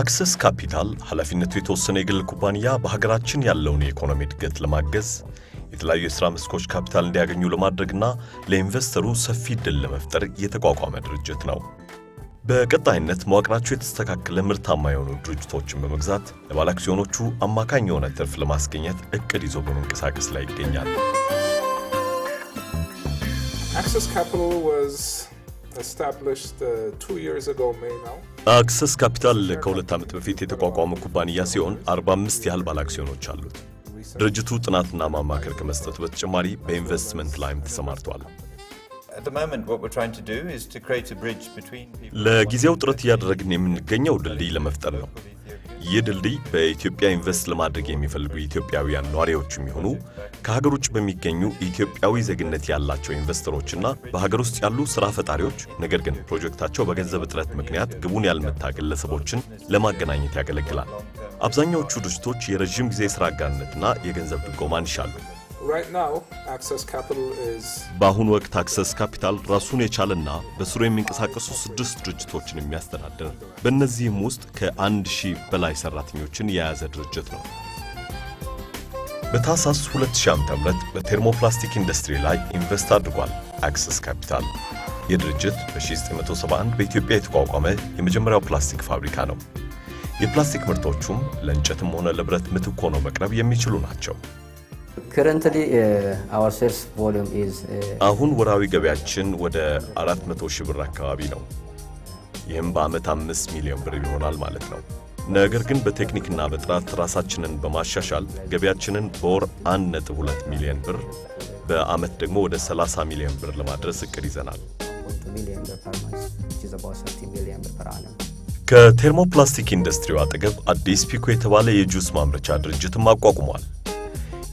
Access Capital ኃላፊነቱ የተወሰነ የግል ኩባንያ በሀገራችን ያለውን የኢኮኖሚ እድገት ለማገዝ የተለያዩ የሥራ መስኮች ካፒታል እንዲያገኙ ለማድረግና ለኢንቨስተሩ ሰፊ ዕድል ለመፍጠር የተቋቋመ ድርጅት ነው። በቀጣይነት መዋቅራቸው የተስተካከለ ምርታማ የሆኑ ድርጅቶችን በመግዛት ለባለአክሲዮኖቹ አማካኝ የሆነ ትርፍ ለማስገኘት እቅድ ይዞ በመንቀሳቀስ ላይ ይገኛል። Access Capital was established 2 years ago May now. Access Capital ከሁለት ዓመት በፊት የተቋቋመ ኩባንያ ሲሆን 45 ያህል ባለአክሲዮኖች አሉት። ድርጅቱ ጥናትና ማማከር ከመስጠቱ በተጨማሪ በኢንቨስትመንት ላይም ተሰማርቷል። At the moment what we're trying to do is to create a bridge between people. ለጊዜው ጥረት ያደረግን የምንገኘው ድልድይ ለመፍጠር ነው። ይህ ድልድይ በኢትዮጵያ ኢንቨስት ለማድረግ የሚፈልጉ ኢትዮጵያውያን ነዋሪዎች የሚሆኑ ከሀገር ውጭ በሚገኙ ኢትዮጵያዊ ዜግነት ያላቸው ኢንቨስተሮችና በሀገር ውስጥ ያሉ ስራ ፈጣሪዎች ነገር ግን ፕሮጀክታቸው በገንዘብ እጥረት ምክንያት ግቡን ያልመታ ግለሰቦችን ለማገናኘት ያገለግላል። አብዛኛዎቹ ድርጅቶች የረጅም ጊዜ ስራ አጋርነትና የገንዘብ ድጎማን ይሻሉ። Right now, Access Capital is በአሁኑ ወቅት Access Capital ራሱን የቻለና በስሩ የሚንቀሳቀሱ 6 ድርጅቶችን የሚያስተዳድር በእነዚህም ውስጥ ከ1000 በላይ ሰራተኞችን የያዘ ድርጅት ነው። በታህሳስ 2000 ዓ.ም በቴርሞፕላስቲክ ኢንዱስትሪ ላይ ኢንቨስት አድርጓል። Access Capital የድርጅት በ1971 በኢትዮጵያ የተቋቋመ የመጀመሪያው ፕላስቲክ ፋብሪካ ነው። የፕላስቲክ ምርቶቹም ለእንጨትም ሆነ ለብረት ምትክ ሆነው መቅረብ የሚችሉ ናቸው። Currently, our sales volume is አሁን ወራዊ ገበያችን ወደ 400 ሺህ ብር አካባቢ ነው። ይህም በአመት 5 ሚሊዮን ብር ይሆናል ማለት ነው። ነገር ግን በቴክኒክና በጥራት ራሳችንን በማሻሻል ገበያችንን በወር 1.2 ሚሊዮን ብር በአመት ደግሞ ወደ 30 ሚሊዮን ብር ለማድረስ እቅድ ይዘናል። ከቴርሞፕላስቲክ ኢንዱስትሪው አጠገብ አዲስ ፒኮ የተባለ የጁስ ማምረቻ ድርጅትም አቋቁሟል።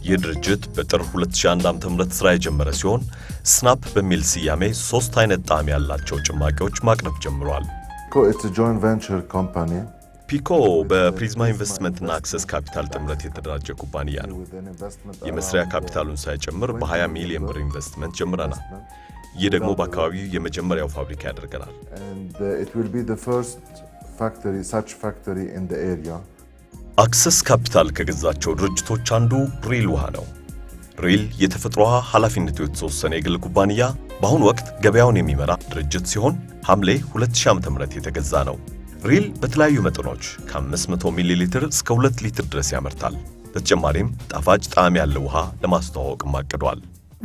ይህ ድርጅት በጥር 2001 ዓ.ም ስራ የጀመረ ሲሆን ስናፕ በሚል ስያሜ 3 አይነት ጣዕም ያላቸው ጭማቂዎች ማቅረብ ጀምሯል። It's a joint venture company. ፒኮ በፕሪዝማ ኢንቨስትመንትና አክሰስ ካፒታል ጥምረት የተደራጀ ኩባንያ ነው። የመስሪያ ካፒታሉን ሳይጨምር በ20 ሚሊዮን ብር ኢንቨስትመንት ጀምረናል። ይህ ደግሞ በአካባቢው የመጀመሪያው ፋብሪካ ያደርገናል። And it will be the first factory, such factory in the area. አክሰስ ካፒታል ከገዛቸው ድርጅቶች አንዱ ሪል ውሃ ነው። ሪል የተፈጥሮ ውሃ ኃላፊነቱ የተወሰነ የግል ኩባንያ በአሁኑ ወቅት ገበያውን የሚመራ ድርጅት ሲሆን ሐምሌ 2000 ዓ.ም የተገዛ ነው። ሪል በተለያዩ መጠኖች ከ500 ሚሊ ሊትር እስከ 2 ሊትር ድረስ ያመርታል። በተጨማሪም ጣፋጭ ጣዕም ያለው ውሃ ለማስተዋወቅ ማቀዷል።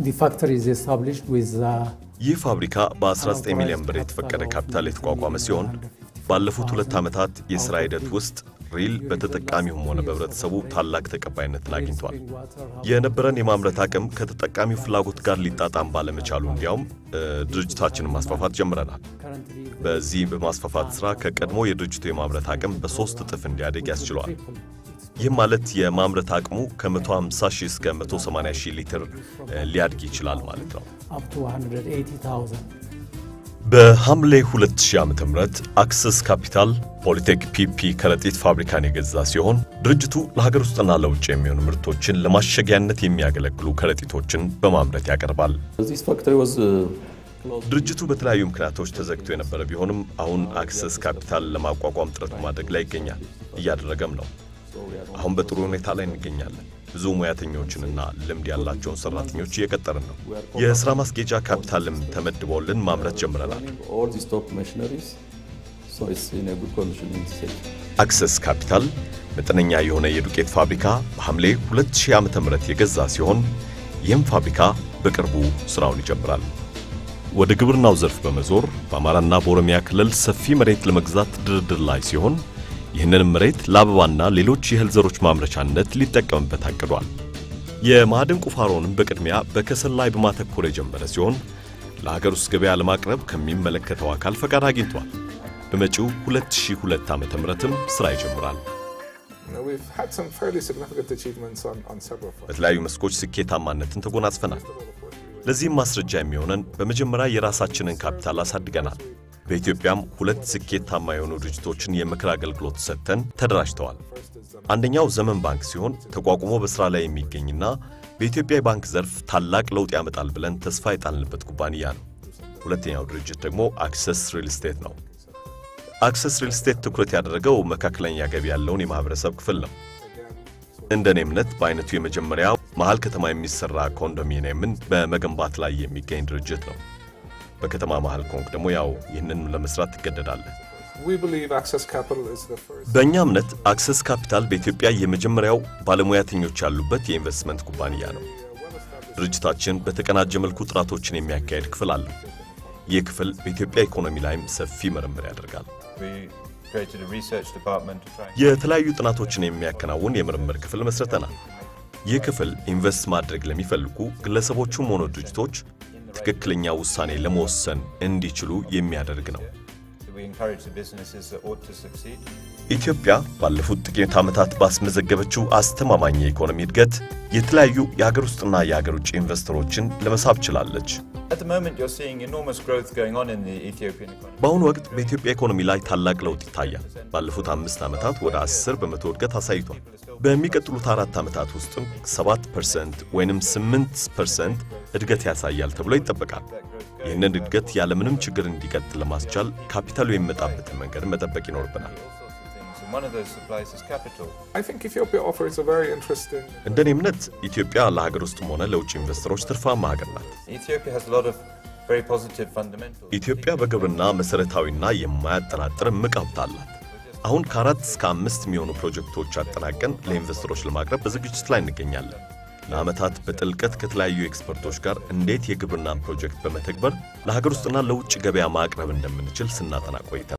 The factory is established with ይህ ፋብሪካ በ19 ሚሊዮን ብር የተፈቀደ ካፒታል የተቋቋመ ሲሆን ባለፉት 2 ዓመታት የሥራ ሂደት ውስጥ ሪል በተጠቃሚው ሆነ በህብረተሰቡ ታላቅ ተቀባይነትን አግኝቷል። የነበረን የማምረት አቅም ከተጠቃሚው ፍላጎት ጋር ሊጣጣም ባለመቻሉ እንዲያውም ድርጅታችንን ማስፋፋት ጀምረናል። በዚህ በማስፋፋት ስራ ከቀድሞ የድርጅቱ የማምረት አቅም በ3 እጥፍ እንዲያድግ ያስችሏል። ይህ ማለት የማምረት አቅሙ ከ150 ሺህ እስከ 180 ሺህ ሊትር ሊያድግ ይችላል ማለት ነው። up to 180,000. በሐምሌ 2000 ዓ.ም አክሰስ ካፒታል ፖሊቴክ ፒፒ ከረጢት ፋብሪካን የገዛ ሲሆን ድርጅቱ ለሀገር ውስጥና ለውጭ የሚሆኑ ምርቶችን ለማሸጊያነት የሚያገለግሉ ከረጢቶችን በማምረት ያቀርባል። This factory was ድርጅቱ በተለያዩ ምክንያቶች ተዘግቶ የነበረ ቢሆንም አሁን አክሰስ ካፒታል ለማቋቋም ጥረት ማድረግ ላይ ይገኛል፣ እያደረገም ነው። አሁን በጥሩ ሁኔታ ላይ እንገኛለን። ብዙ ሙያተኞችንና ልምድ ያላቸውን ሰራተኞች እየቀጠርን ነው። የሥራ ማስጌጃ ካፒታልም ተመድቦልን ማምረት ጀምረናል። all the stock machineries, so it's in a good condition in the city. አክሰስ ካፒታል መጠነኛ የሆነ የዱቄት ፋብሪካ በሐምሌ 2000 ዓ.ም የገዛ ሲሆን ይህም ፋብሪካ በቅርቡ ስራውን ይጀምራል። ወደ ግብርናው ዘርፍ በመዞር በአማራና በኦሮሚያ ክልል ሰፊ መሬት ለመግዛት ድርድር ላይ ሲሆን ይህንን መሬት ለአበባና ሌሎች የእህል ዘሮች ማምረቻነት ሊጠቀምበት አቅዷል። የማዕድን ቁፋሮንም በቅድሚያ በከሰል ላይ በማተኮር የጀመረ ሲሆን ለሀገር ውስጥ ገበያ ለማቅረብ ከሚመለከተው አካል ፈቃድ አግኝቷል። በመጪው 2002 ዓ.ም ስራ ይጀምራል። We've had some fairly significant achievements on several fronts. በተለያዩ መስኮች ስኬታማነትን ተጎናጽፈናል። ለዚህም ማስረጃ የሚሆነን በመጀመሪያ የራሳችንን ካፒታል አሳድገናል። በኢትዮጵያም 2 ስኬታማ የሆኑ ድርጅቶችን የምክር አገልግሎት ሰጥተን ተደራጅተዋል። አንደኛው ዘመን ባንክ ሲሆን ተቋቁሞ በስራ ላይ የሚገኝና በኢትዮጵያ ባንክ ዘርፍ ታላቅ ለውጥ ያመጣል ብለን ተስፋ የጣልንበት ኩባንያ ነው። ሁለተኛው ድርጅት ደግሞ አክሰስ ሪል ስቴት ነው። አክሰስ ሪል ስቴት ትኩረት ያደረገው መካከለኛ ገቢ ያለውን የማህበረሰብ ክፍል ነው። እንደኔ እምነት በአይነቱ የመጀመሪያው መሃል ከተማ የሚሰራ ኮንዶሚኒየምን በመገንባት ላይ የሚገኝ ድርጅት ነው። በከተማ መሃል ኮንክ ደግሞ ያው ይህንን ለመስራት ትገደዳለህ። We believe Access Capital is the first. በእኛ እምነት አክሰስ ካፒታል በኢትዮጵያ የመጀመሪያው ባለሙያተኞች ያሉበት የኢንቨስትመንት ኩባንያ ነው። ድርጅታችን በተቀናጀ መልኩ ጥናቶችን የሚያካሄድ ክፍል አለው። ይህ ክፍል በኢትዮጵያ ኢኮኖሚ ላይም ሰፊ ምርምር ያደርጋል። We created a research department to try and የተለያዩ ጥናቶችን የሚያከናውን የምርምር ክፍል መስርተናል። ይህ ክፍል ኢንቨስት ማድረግ ለሚፈልጉ ግለሰቦችም ሆነ ድርጅቶች ትክክለኛ ውሳኔ ለመወሰን እንዲችሉ የሚያደርግ ነው። we encourage the businesses that ought to succeed. ኢትዮጵያ ባለፉት ጥቂት ዓመታት ባስመዘገበችው አስተማማኝ የኢኮኖሚ እድገት የተለያዩ የሀገር ውስጥና የሀገር ውጭ ኢንቨስተሮችን ለመሳብ ችላለች። At the moment you're seeing enormous growth going on in the Ethiopian economy. በአሁኑ ወቅት በኢትዮጵያ ኢኮኖሚ ላይ ታላቅ ለውጥ ይታያል። ባለፉት 5 ዓመታት ወደ 10% እድገት አሳይቷል። በሚቀጥሉት 4 ዓመታት ውስጥም 7% ወይንም 8% እድገት ያሳያል ተብሎ ይጠበቃል። ይህንን እድገት ያለምንም ችግር እንዲቀጥል ለማስቻል ካፒታሉ የሚመጣበትን መንገድ መጠበቅ ይኖርብናል። One of those supplies is capital. I think Ethiopia offers a very interesting. እንደኔ እምነት ኢትዮጵያ ለሀገር ውስጥም ሆነ ለውጭ ኢንቨስተሮች ትርፋማ ሀገር ናት። Ethiopia has a lot of very positive fundamentals. ኢትዮጵያ በግብርና መሰረታዊና የማያጠራጥር እምቅ ሀብት አላት። አሁን ከ4 እስከ 5 የሚሆኑ ፕሮጀክቶች አጠናቀን ለኢንቨስተሮች ለማቅረብ በዝግጅት ላይ እንገኛለን። ለዓመታት በጥልቀት ከተለያዩ ኤክስፐርቶች ጋር እንዴት የግብርናን ፕሮጀክት በመተግበር ለሀገር ውስጥና ለውጭ ገበያ ማቅረብ እንደምንችል ስናጠና ቆይተናል።